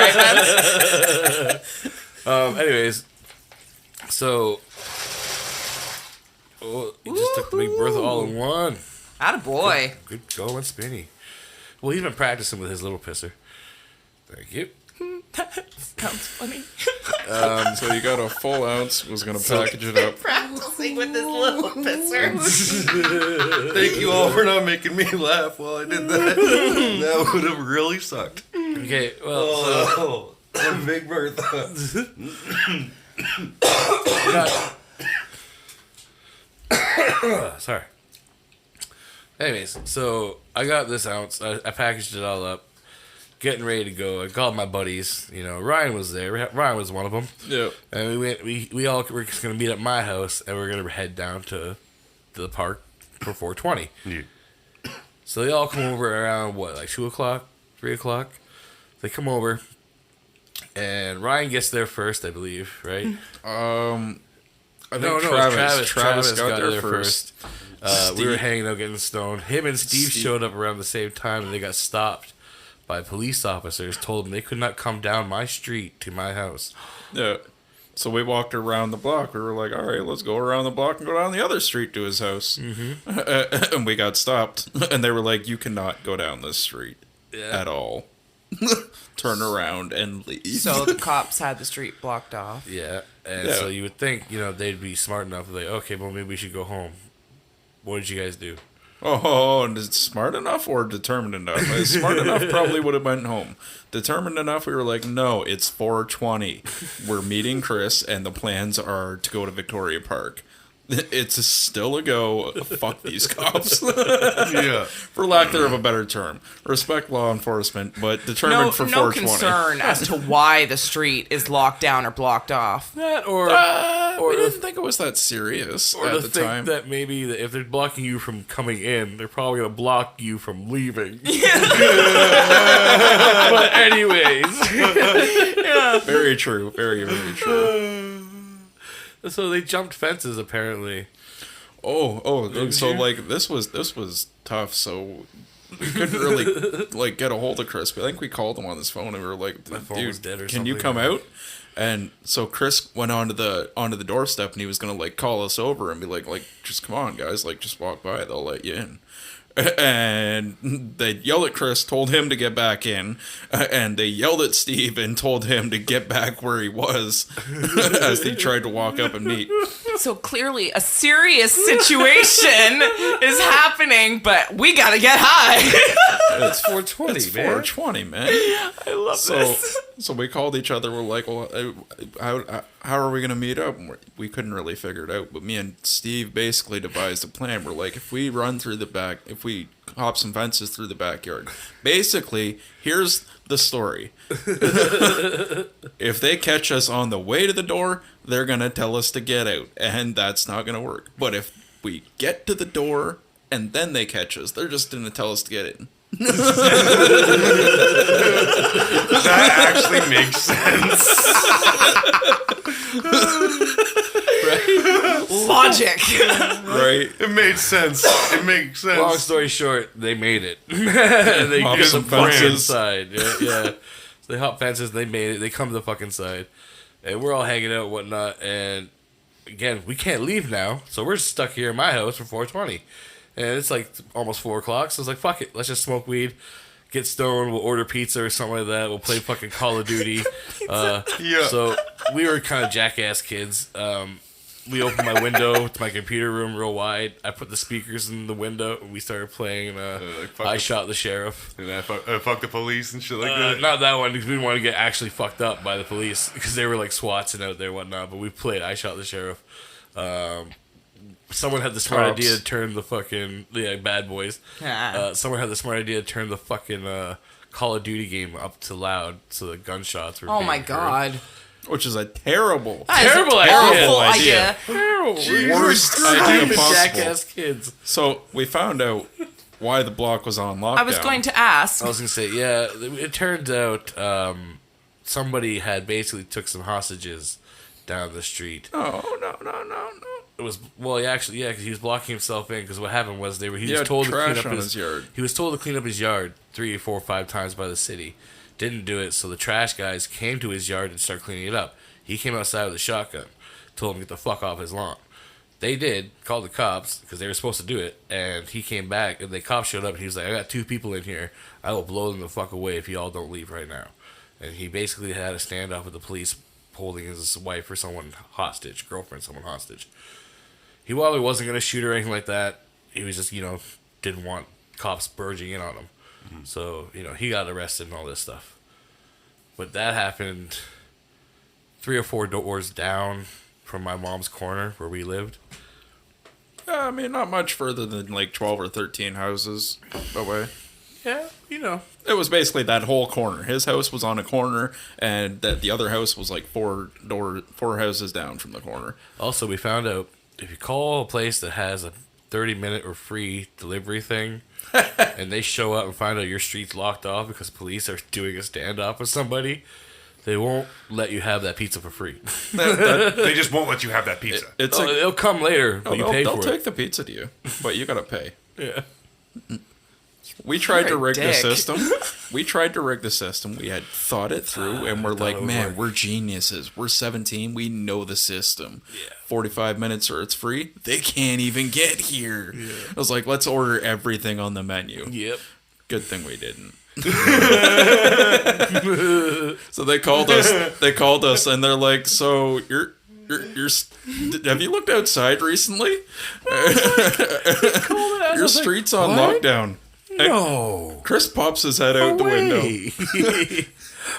right, man? Anyways, so he just took the Big Bertha all in one. Attaboy. Good going, Spinny. Well, he's been practicing with his little pisser. Thank you. Sounds funny. So you got a full ounce, was going to package it up. Practicing with this little pisser. Thank you all for not making me laugh while I did that. That would have really sucked. Okay, well, Oh, Big Bertha. sorry. Anyways, so I got this ounce. I packaged it all up, getting ready to go. I called my buddies. Ryan was there. Ryan was one of them. Yeah. And we went. We all were just gonna meet at my house, and we're gonna head down to the park for 420. Yeah. So they all come over around what, like 2 o'clock, 3 o'clock. They come over, and Ryan gets there first, I believe, right? I think No, Travis got there first. We were hanging out getting stoned. Him and Steve showed up around the same time, and they got stopped by police officers. Told them they could not come down my street to my house. Yeah. So we walked around the block. We were like, all right, let's go around the block and go down the other street to his house. Mm-hmm. And we got stopped. And they were like, you cannot go down this street at all. Turn around and leave. So the cops had the street blocked off. Yeah, and so you would think, they'd be smart enough to like, okay, well, maybe we should go home. What did you guys do? Oh, and it's smart enough or determined enough? Smart enough probably would have went home. Determined enough, we were like, no, it's 420. We're meeting Chris, and the plans are to go to Victoria Park. It's still a go. Fuck these cops. Yeah. For lack thereof a better term. Respect law enforcement, but determined for No 420. concern as to why the street is locked down or blocked off. That We didn't think it was that serious or at to the think time. that maybe that if they're blocking you from coming in, they're probably going to block you from leaving. But anyways. Very true. Very, very true. So they jumped fences, apparently. So like this was tough. So we couldn't really like get a hold of Chris. But I think we called him on his phone and we were like, My phone was dead or can you something. come out? And so Chris went onto the doorstep and he was gonna like call us over and be like just come on guys, like just walk by, they'll let you in. And they yelled at Chris, told him to get back in, and they yelled at Steve and told him to get back where he was as he tried to walk up and meet. So clearly a serious situation is happening, but we gotta get high. It's 420, It's man. 420, man. I love this. So we called each other. We're like, well, how are we going to meet up? And we couldn't really figure it out. But me and Steve basically devised a plan. We're like, if we run through the back, if we hop some fences through the backyard. Basically, here's the story. If they catch us on the way to the door, they're going to tell us to get out. And that's not going to work. But if we get to the door and then they catch us, they're just going to tell us to get in. That actually makes sense. Logic. Right? It made sense. It makes sense. Long story short, they made it. They Hop get some the fucking fences. side. Yeah. So they hop fences. They made it. They come to the fucking side, and we're all hanging out and whatnot. And again, we can't leave now, so we're stuck here in my house for 420. And it's like almost 4 o'clock, so it's like, fuck it, let's just smoke weed, get stoned, we'll order pizza or something like that, we'll play fucking Call of Duty. Yeah. So we were kind of jackass kids. We opened my window to my computer room real wide. I put the speakers in the window, and we started playing fuck I the- Shot the Sheriff. And I fuck the police and shit like that. Not that one, because we didn't want to get actually fucked up by the police, because they were like SWATs and out there and whatnot, but we played I Shot the Sheriff. Someone had the smart Cops. idea to turn the fucking bad boys. Someone had the smart idea to turn the fucking Call of Duty game up to loud, so the gunshots were. Oh being my heard. god. Which is a terrible. That is a Terrible terrible idea. idea. Worst idea Stupid possible. jackass kids. So we found out why the block was on lockdown. I was going to ask. I was gonna say, yeah. It turns out somebody had basically took some hostages down the street. Oh, no. It was because he was blocking himself in. Because what happened was he was had told to clean trash up on his his yard. He was told to clean up his yard 3, 4, 5 times by the city. Didn't do it, so the trash guys came to his yard and started cleaning it up. He came outside with a shotgun, told him to get the fuck off his lawn. They did, called the cops because they were supposed to do it, and he came back and the cops showed up and he was like, "I got 2 people in here. I will blow them the fuck away if y'all don't leave right now." And he basically had a standoff with the police, holding his wife or someone hostage, girlfriend, someone hostage. He probably wasn't going to shoot or anything like that. He was just, didn't want cops barging in on him. So, he got arrested and all this stuff. But that happened 3 or 4 doors down from my mom's corner where we lived. I mean, not much further than like 12 or 13 houses away. Yeah, It was basically that whole corner. His house was on a corner, and the other house was like 4 houses down from the corner. Also, we found out if you call a place that has a 30-minute or free delivery thing, and they show up and find out your street's locked off because police are doing a standoff with somebody, they won't let you have that pizza for free. They just won't let you have that pizza. It's It'll come later, but you pay they'll for take it. the pizza to you, but you gotta pay. Yeah. We tried to You're a rig the dick. system. We had thought it through, and we're like, would man, work. we're geniuses. We're 17. We know the system. Yeah. 45 minutes or it's free. They can't even get here. Yeah. I was like, let's order everything on the menu. Yep. Good thing we didn't. So they called us, and they're like, so you're have you looked outside recently? Your street's on lockdown. No. Chris pops his head out the window.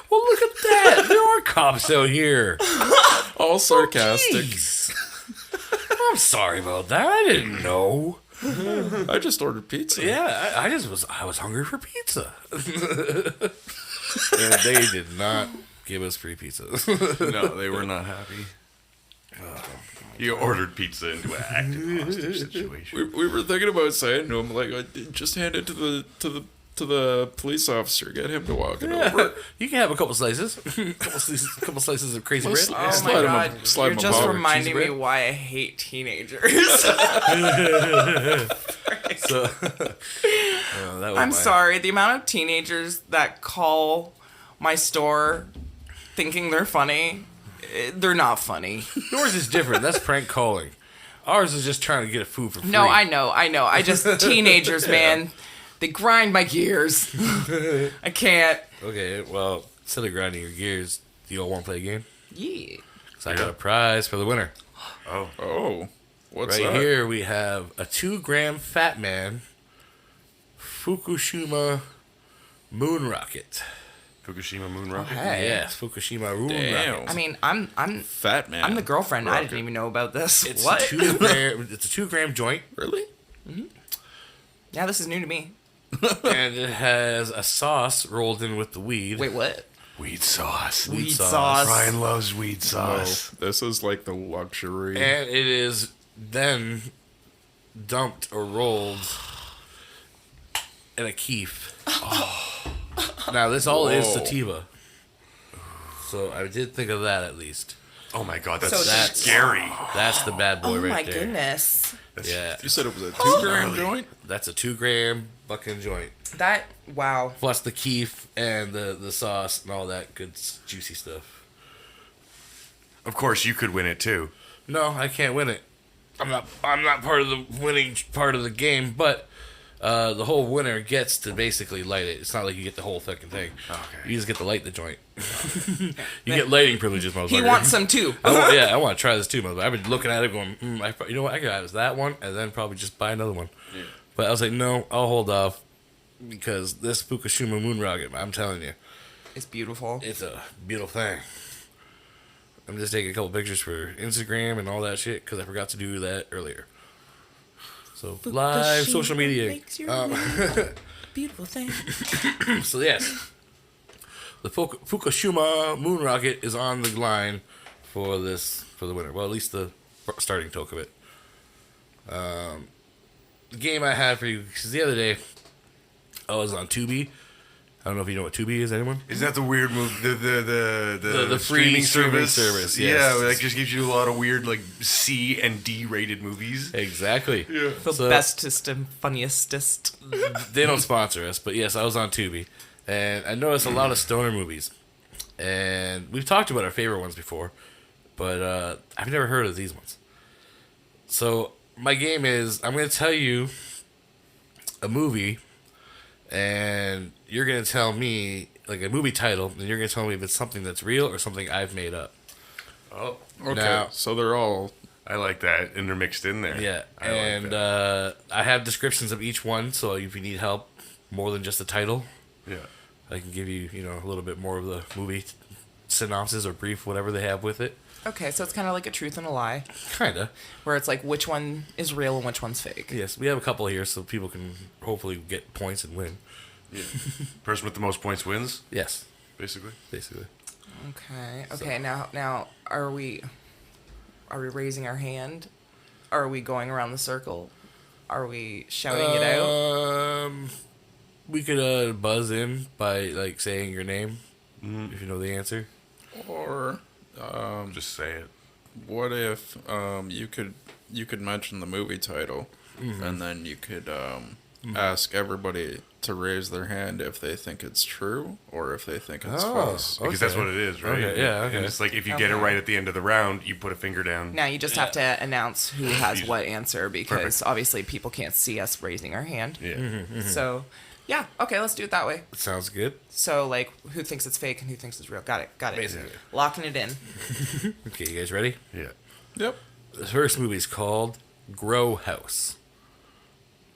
Well, look at that. There are cops out here. All sarcastic. Jeez. I'm sorry about that. I didn't know. I just ordered pizza. Yeah, I was hungry for pizza. And they did not give us free pizza. No, they were not happy. You ordered pizza into an active hostage situation. We were thinking about saying to him, like, just hand it to the police officer, get him to walk it over. You can have a couple slices. couple slices of crazy bread. Let's- Oh Slide my him a- god. slide You're him a just bottle of reminding cheese me bread. why I hate teenagers. So, That was I'm my- sorry. The amount of teenagers that call my store thinking they're funny, they're not funny. Yours is different. That's prank calling. Ours is just trying to get a food for free. No, I know. I just, teenagers, man, they grind my gears. I can't. Okay, well, instead of grinding your gears, do you all want to play a game? Yeah. So I got a prize for the winner. Oh, what's Right that? here we have a 2-gram Fat Man Fukushima moon rocket. Fukushima moon rocket. Hey. Yes, Fukushima moon Damn. rocket. I mean, I'm Fat man. the girlfriend. I Rocket. didn't even know about this. It's What? a 2-gram. It's a 2-gram joint, Really? Yeah, this is new to me. and it has a sauce rolled in with the weed. Wait, what? Weed sauce. Weed sauce. sauce. Ryan loves weed No, sauce. this is like the luxury. And it is then dumped or rolled in a keef. Now this all is Whoa. sativa. So I did think of that at least. Oh my god, So that's it's- scary. That's the bad boy Oh right my there. goodness. Yeah, You said it was a 2-gram Gnarly. joint? that's a 2-gram bucking joint. That, wow. Plus the keef and the sauce and all that good juicy stuff. Of course, you could win it too. No, I can't win it. I'm not part of the winning part of the game, but the whole winner gets to basically light it. It's not like you get the whole fucking thing. Okay. You just get to light the joint. You get lighting privileges, motherfucker. He wants some too. I want to try this too, motherfucker. I've been looking at it going, you know what, I could have that one and then probably just buy another one. Yeah. But I was like, no, I'll hold off because this Fukushima moon rocket, I'm telling you, It's beautiful. it's a beautiful thing. I'm just taking a couple pictures for Instagram and all that shit because I forgot to do that earlier. So live social media. Beautiful thing. So yes, the Fukushima moon rocket is on the line for the winner. Well, at least the starting toke of it. The game I had for you because the other day I was on Tubi. I don't know if you know what Tubi is. Anyone? Isn't that the weird move? The free streaming streaming service? service, Yeah, yes. that just gives you a lot of weird like C and D rated movies. Exactly. Yeah. The So- bestest and funniestest. They don't sponsor us, but yes, I was on Tubi, and I noticed a lot of stoner movies. And we've talked about our favorite ones before, but I've never heard of these ones. So my game is I'm going to tell you a movie, and you're going to tell me like a movie title, and you're going to tell me if it's something that's real or something I've made up. Oh, Okay, Now- so they're all... I like that intermixed in there. Yeah, I and like that. I have descriptions of each one, so if you need help more than just the title, Yeah. I can give you, a little bit more of the movie synopsis or brief, whatever they have with it. Okay, so it's kind of like a truth and a lie, Kinda. where it's like which one is real and which one's fake. Yes, we have a couple here, so people can hopefully get points and win. Person with the most points wins, Yes, basically. basically. Okay. Okay. Now, are we raising our hand? Are we going around the circle? Are we shouting it out? We could buzz in by like saying your name if you know the answer. Or Just say it. what if you could mention the movie title, and then you could ask everybody to raise their hand if they think it's true or if they think it's false. Because that's Okay. what it is, right? Okay, yeah, okay. And it's like if you get it Okay. right at the end of the round, you put a finger down. Now you just have to announce who has You- what answer because Perfect. obviously people can't see us raising our hand. Yeah. So, yeah. Okay, let's do it that way. Sounds good. So, like, who thinks it's fake and who thinks it's real? Got it. Basically. Locking it in. Okay, you guys ready? Yeah. Yep. The first movie is called Grow House.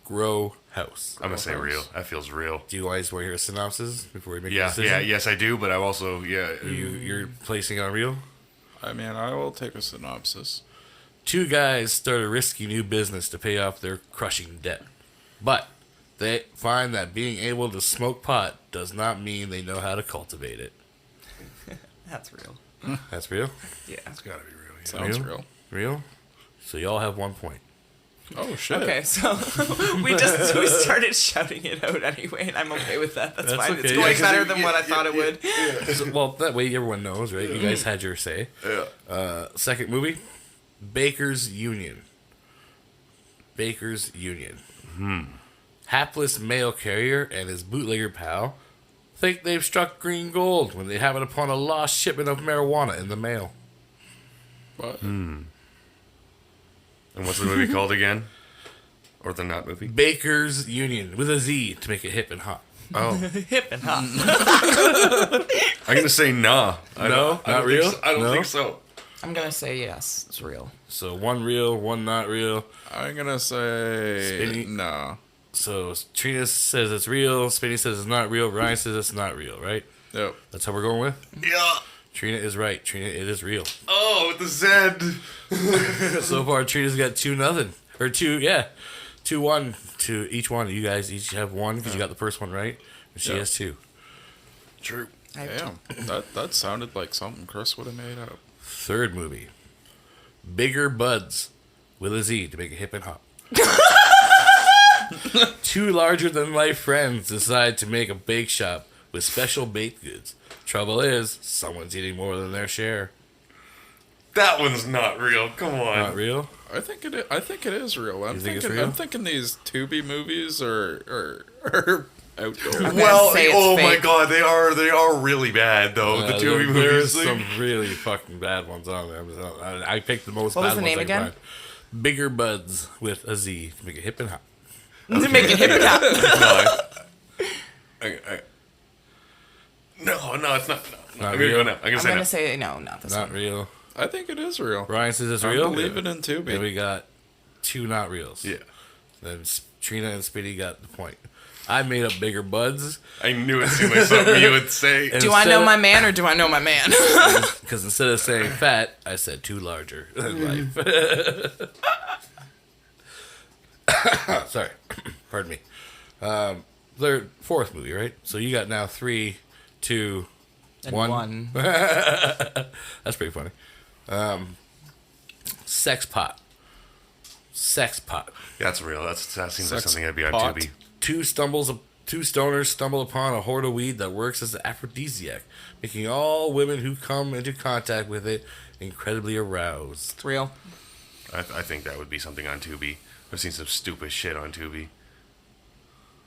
Grow House. I'm gonna say real. That feels real. Do you guys want to hear a synopsis before we make a Yeah, decision? yes, I do. But I also, You're placing on real? I mean, I will take a synopsis. Two guys start a risky new business to pay off their crushing debt. But they find that being able to smoke pot does not mean they know how to cultivate it. That's real. That's real? Yeah. it's gotta be real. Yeah. Sounds real. Real? So y'all have 1 point. Oh shit. Okay, so we started shouting it out anyway, and I'm okay with that. That's fine. okay. It's Yeah, going 'cause better it- than what I thought it would. So, well, that way everyone knows, right? You guys had your say. Yeah. Second movie, Baker's Union. Baker's Union. Hapless mail carrier and his bootlegger pal think they've struck green gold when they happen upon a lost shipment of marijuana in the mail. What? And what's the movie called again? Or the not movie? Baker's Union with a Z to make it hip and hot. Oh, Hip and hop. I'm gonna say nah. I No? don't Not real? Think so. I don't No? think so. I'm gonna say yes. It's real. So one real, one not real. I'm gonna say Spinny. no. So Trina says it's real. Spinny says it's not real. Ryan says it's not real, right? Yep. That's how we're going with? Yeah. Trina is right. Trina, it is real. Oh, with the Z. So far, Trina's got 2-0. Or 2-1 to each one. You guys each have one because you got the first one right. And she Yeah. has 2. True. Damn. That sounded like something Chris would have made up. Third movie. Bigger Buds with a Z to make it hip and hop. 2 larger-than-life friends decide to make a bake shop with special baked goods. Trouble is, someone's eating more than their share. That one's not real. Come on. Not real? I think it is real. I'm think it's thinking real? I'm thinking these Tubi movies are outdoor. Well, say it's oh my fake. god, they are really bad though. The Tubi There's movies. some really fucking bad ones on there. I picked the most What bad was the ones name I could again? find. Bigger Buds with a Z to make it hip and hop. To make it hip and hop. No, it's not. No, Not I'm gonna real? go now. I'm gonna I'm say gonna no. say no, not this Not one. real. I think it is real. Ryan says it's I real. believe it in Tubi. Then we got 2 not reals. Yeah. Then Trina and Speedy got the point. I made up Bigger Buds. I knew it seemed like something you would say. And Do I know instead- my man or do I know my man? Because instead of saying fat, I said 2 larger than life. Sorry. Pardon me. Fourth movie, right? So you got now 3, 2, And 1. That's pretty funny. Sex pot. Sex pot. That's real. That seems like Sex something I'd be on pot. Tubi. Two stoners stumble upon a hoard of weed that works as an aphrodisiac, making all women who come into contact with it incredibly aroused. It's real. I think that would be something on Tubi. I've seen some stupid shit on Tubi.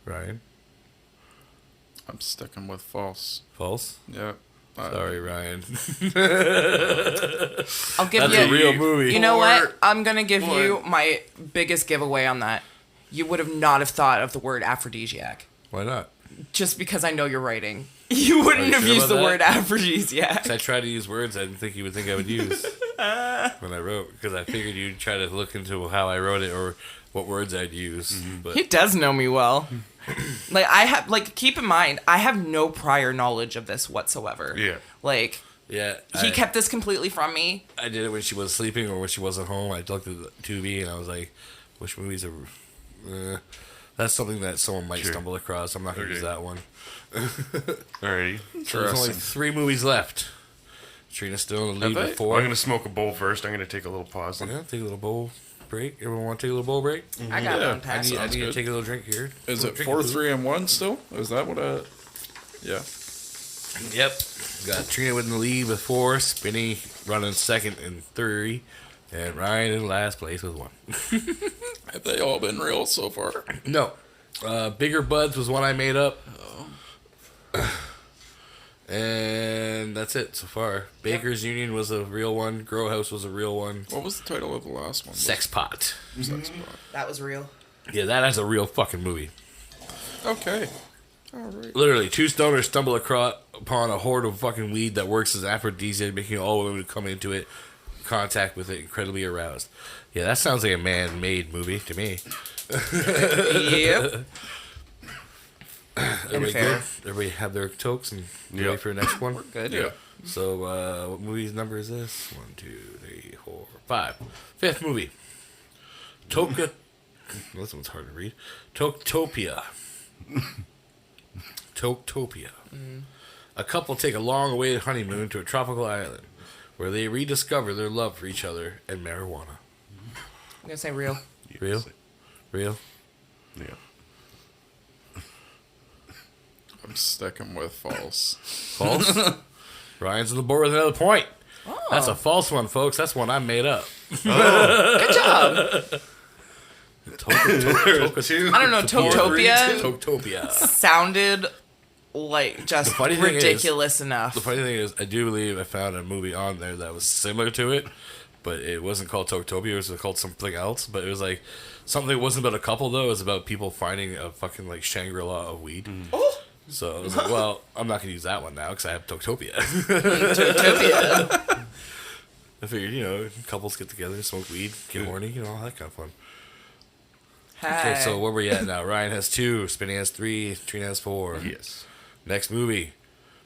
Ryan? I'm sticking with false. False? Yep. Sorry, Ryan. I'll give That's you. a real movie. You know Or- what? I'm gonna give What? you my biggest giveaway on that. You would have not have thought of the word aphrodisiac. Why not? Just because I know you're writing. You wouldn't you have sure used the about word that? aphrodisiac. 'Cause I tried to use words I didn't think you would think I would use when I wrote. Because I figured you'd try to look into how I wrote it or what words I'd use. But He does know me well. Keep in mind, I have no prior knowledge of this whatsoever. Yeah. Like, yeah, he kept this completely from me. I did it when she was sleeping or when she wasn't home. I looked at the Tubi and I was like, which movies are... that's something that someone might Sure. stumble across. I'm not going to use Okay. that one. Alrighty. So there's only 3 movies left. Trina's still in the lead Have with they? 4. I'm gonna smoke a bowl first. I'm gonna take a little pause. Yeah, take a little bowl break. Everyone want to take a little bowl break? I got it on I pass. need to good. take a little drink here. Is it Drink 4, food. 3, and 1 still? Is that what yeah. Yep. Got Trina in the lead with 4, Spinny running second and 3, and Ryan in last place with 1. Have they all been real so far? No. Bigger Buds was one I made up. And that's it so far. Baker's Union was a real one. Grow House was a real one. What was the title of the last one? Sex Pot. Sex Pot. That was real. Yeah, that is a real fucking movie. Okay. All right. Literally, 2 stoners stumble upon a hoard of fucking weed that works as aphrodisiac, making all women who come into it contact with it incredibly aroused. Yeah, that sounds like a man-made movie to me. Yep. Everybody fair. good? Everybody have their tokes and Yep. ready for the next one? Good. Yeah. So, what movie's number is this? 1, 2, 3, 4, 5. 5th movie. This one's hard to read. Toktopia. Toktopia. A couple take a long-awaited honeymoon to a tropical island where they rediscover their love for each other and marijuana. I'm gonna say real. Real? Real? Yeah. I'm sticking with false. False? Ryan's on the board with another point. That's a false one, folks. That's one I made up. Good job. Two. I don't know, Toptopia Toptopia. sounded like just funny thing ridiculous enough. The funny thing is, I do believe I found a movie on there that was similar to it, but it wasn't called Toptopia. It was called something else. But it was like something that wasn't about a couple though. It was about people finding a fucking like Shangri-La of weed. Oh. So I was like, well, I'm not gonna use that one now because I have Toptopia. Toptopia. I figured, couples get together, smoke weed, get horny, all that kind of fun. Okay, so where we at now? Ryan has 2, Spinny has 3, Trina has 4. Yes. Next movie,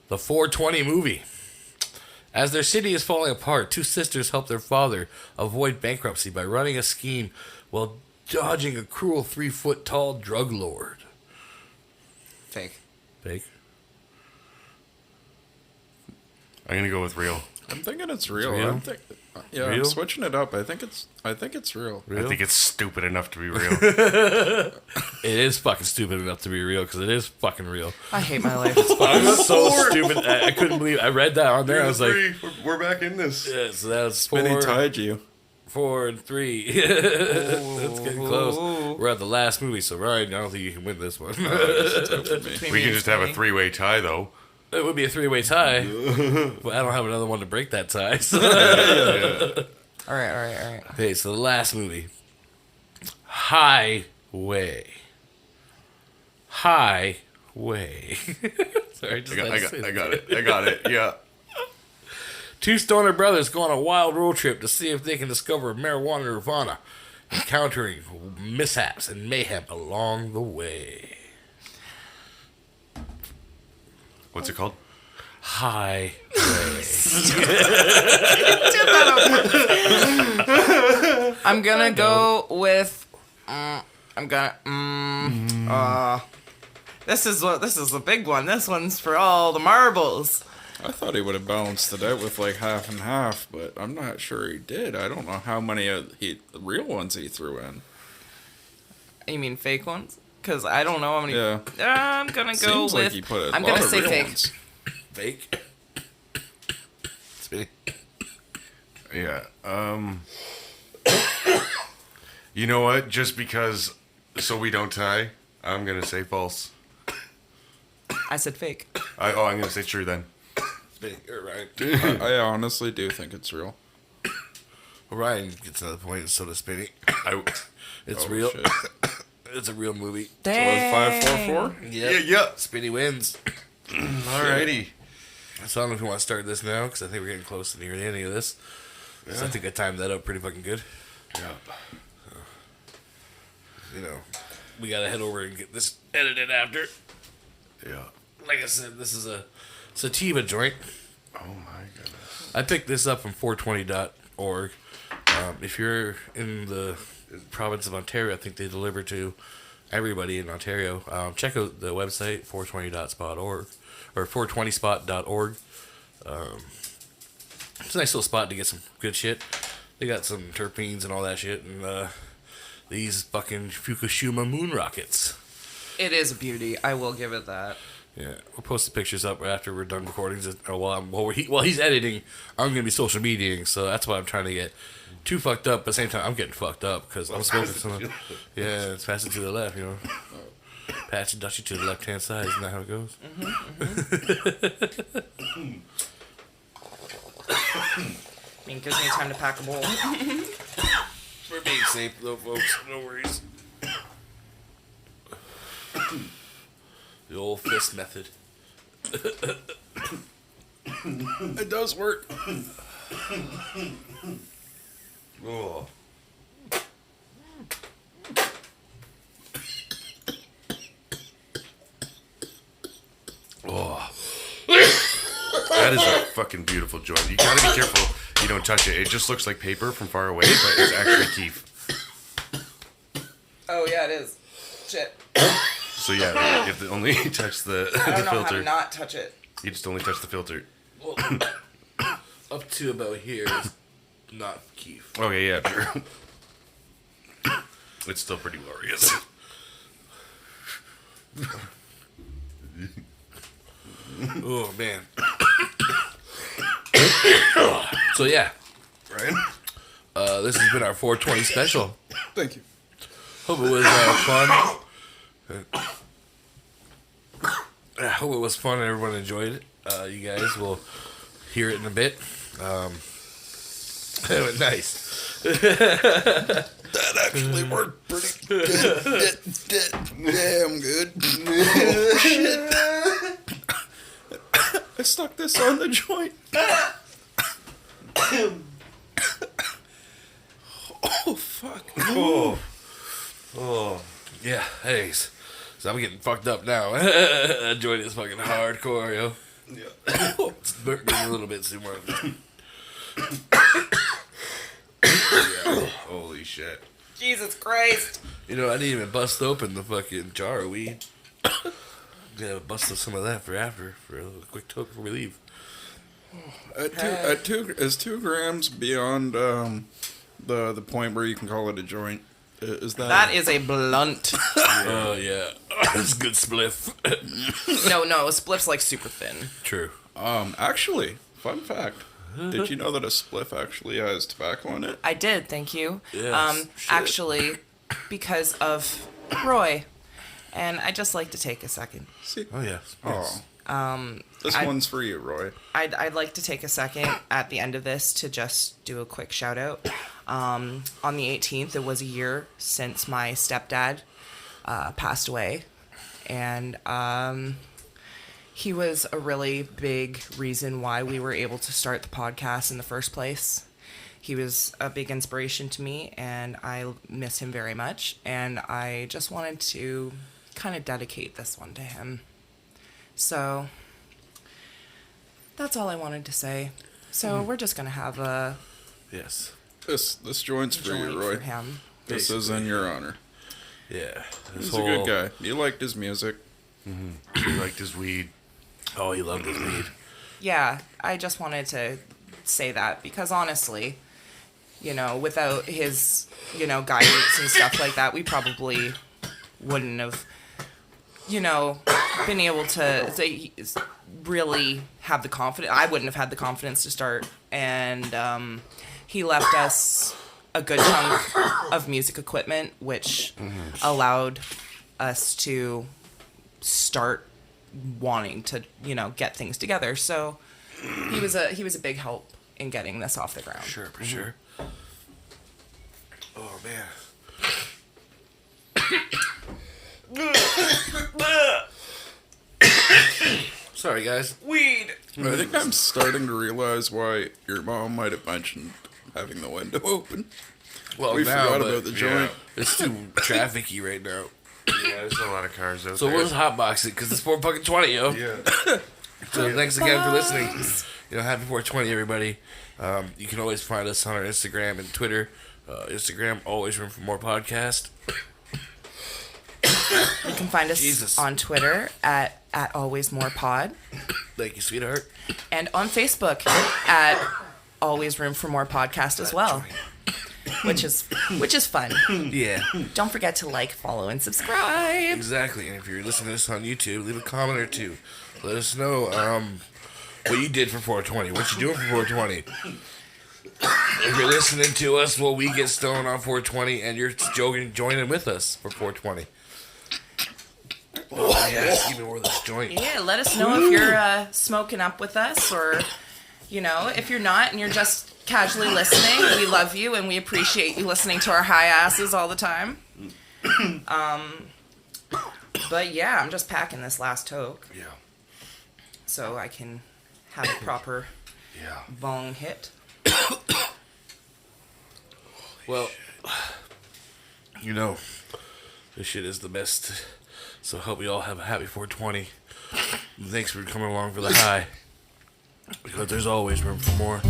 the 420 movie. As their city is falling apart, 2 sisters help their father avoid bankruptcy by running a scheme while dodging a cruel 3-foot-tall drug lord. Fake. Fake? I'm gonna go with real. I'm thinking it's real. real? I'm Real? switching it up. I think it's real. Real? I think it's stupid enough to be real. It is fucking stupid enough to be real because it is fucking real. I hate my life. It's so stupid. I couldn't believe I read that on there. I was like, we're back in this. yeah, so that's Spinny 4, tied you. 4 and 3. It's getting close. We're at the last movie, so Ryan, I don't think you can win this one. It's up for me. We can just have a 3-way tie, though. It would be a 3-way tie, but I don't have another one to break that tie. So. All right. Okay, so the last movie, Highway. Sorry, just I got it. Yeah. 2 stoner brothers go on a wild road trip to see if they can discover marijuana nirvana, encountering mishaps and mayhem along the way. What's it called? Highway. I'm gonna go with. This is the big one. This one's for all the marbles. I thought he would have balanced it out with like half and half, but I'm not sure he did. I don't know how many real ones he threw in. You mean fake ones? Because I don't know how many. Yeah. I'm gonna go Seems with. like he put a I'm lot gonna of say real fake. ones. Fake. Spinny. Yeah. You know what? Just because, so we don't tie, I'm gonna say false. I said fake. I'm gonna say true then. Spinny. You're right. I honestly do think it's real. Ryan gets another point, and so does Spinny. It's Oh, real. shit. It's a real movie. Dang. So 5-4-4? Yeah. Spinny wins. Alrighty. So I don't know if you want to start this now, because I think we're getting close to near the end of this. So I think I timed that up pretty fucking good. Yeah. We gotta head over and get this edited after. Yeah. Like I said, this is a sativa joint. Oh my goodness. I picked this up from 420.org. If you're in the province of Ontario, I think they deliver to everybody in Ontario. Check out the website, 420.spot.org or 420spot.org. It's a nice little spot to get some good shit. They got some terpenes and all that shit, and these fucking Fukushima moon rockets. It is a beauty. I will give it that. Yeah, we'll post the pictures up after we're done recording. While he's editing, I'm gonna be social mediating, so that's why I'm trying to get too fucked up. But at the same time, I'm getting fucked up because I'm smoking some. Yeah, it's passing to the left, Patch and dust you to the left hand side. Isn't that how it goes? I mean, it gives me time to pack a bowl. We're being safe though, folks. No worries. The old fist method. It does work. Oh. Oh. That is a fucking beautiful joint. You gotta be careful you don't touch it. It just looks like paper from far away, but it's actually keef. Oh yeah, it is. Shit. So yeah, you have to only touch the I don't know how filter. to not touch it. You just only touch the filter. Well, up to about here is not keef. Okay, yeah, sure. It's still pretty glorious. Oh man. So yeah, Right? this has been our 420 special. Thank you. Hope it was fun. I hope it was fun and everyone enjoyed it. You guys will hear it in a bit. Nice. That actually worked pretty good. Damn good. Oh, shit. I stuck this on the joint. Oh, fuck. Oh. Yeah, anyways. So I'm getting fucked up now. Enjoying this fucking hardcore, yo. Yeah. It's burnt me a little bit too much. Yeah. Holy shit. Jesus Christ. You know, I didn't even bust open the fucking jar of weed. Yeah, bust some of that for after, for a quick toke before we leave. Is 2 grams beyond the point where you can call it a joint? Is that? That is a blunt. Oh, yeah. It's a good spliff. No, a spliff's like super thin. True. Actually, fun fact. Did you know that a spliff actually has tobacco in it? I did, thank you. Yes, shit. Actually, because of Roy. And I'd just like to take a second. See? Oh, yeah. Oh. This one's for you, Roy. I'd like to take a second at the end of this to just do a quick shout out. On the 18th, it was a year since my stepdad passed away. And he was a really big reason why we were able to start the podcast in the first place. He was a big inspiration to me, and I miss him very much. And I just wanted to kind of dedicate this one to him. So that's all I wanted to say. So we're just gonna have a Yes. This joint's for joint you, Roy. for him. This is in your honor. Yeah. He's a good guy. You liked his music. He liked his weed. Oh, he loved his weed. Yeah, I just wanted to say that because honestly, without his, guidance and stuff like that, we probably wouldn't have, been able to really have the confidence. I wouldn't have had the confidence to start. And he left us a good chunk of music equipment, which allowed us to start wanting to, get things together. So he was a big help in getting this off the ground. Sure, for sure. Oh, man. Sorry, guys. Weed. I think I'm starting to realize why your mom might have mentioned having the window open. Well, We now, forgot but about the joint. it's too trafficy right now. Yeah, there's a lot of cars out So there. we'll just hotbox it because it's 4:20, yo. Yeah. So thanks again for listening. Happy 420, everybody. You can always find us on our Instagram and Twitter. Instagram, always room for more podcast. You can find us Jesus. on Twitter at alwaysmorepod Thank you, sweetheart. and on Facebook at Always Room for More Podcast as well, which is fun. Yeah, Don't forget to like, follow, and subscribe. exactly. And if you're listening to this on YouTube, leave a comment or two. Let us know what you did for 420. What you doing for 420? If you're listening to us while we get stoned on 420 and you're joining with us for 420. Oh, yeah, give me more of this joint. Yeah, let us know if you're smoking up with us or, if you're not and you're just casually listening. We love you and we appreciate you listening to our high asses all the time. But yeah, I'm just packing this last toke Yeah. so I can have a proper Yeah. bong hit. Well, this shit is the best. So hope you all have a happy 420. Thanks for coming along for the high. Because there's always room for more.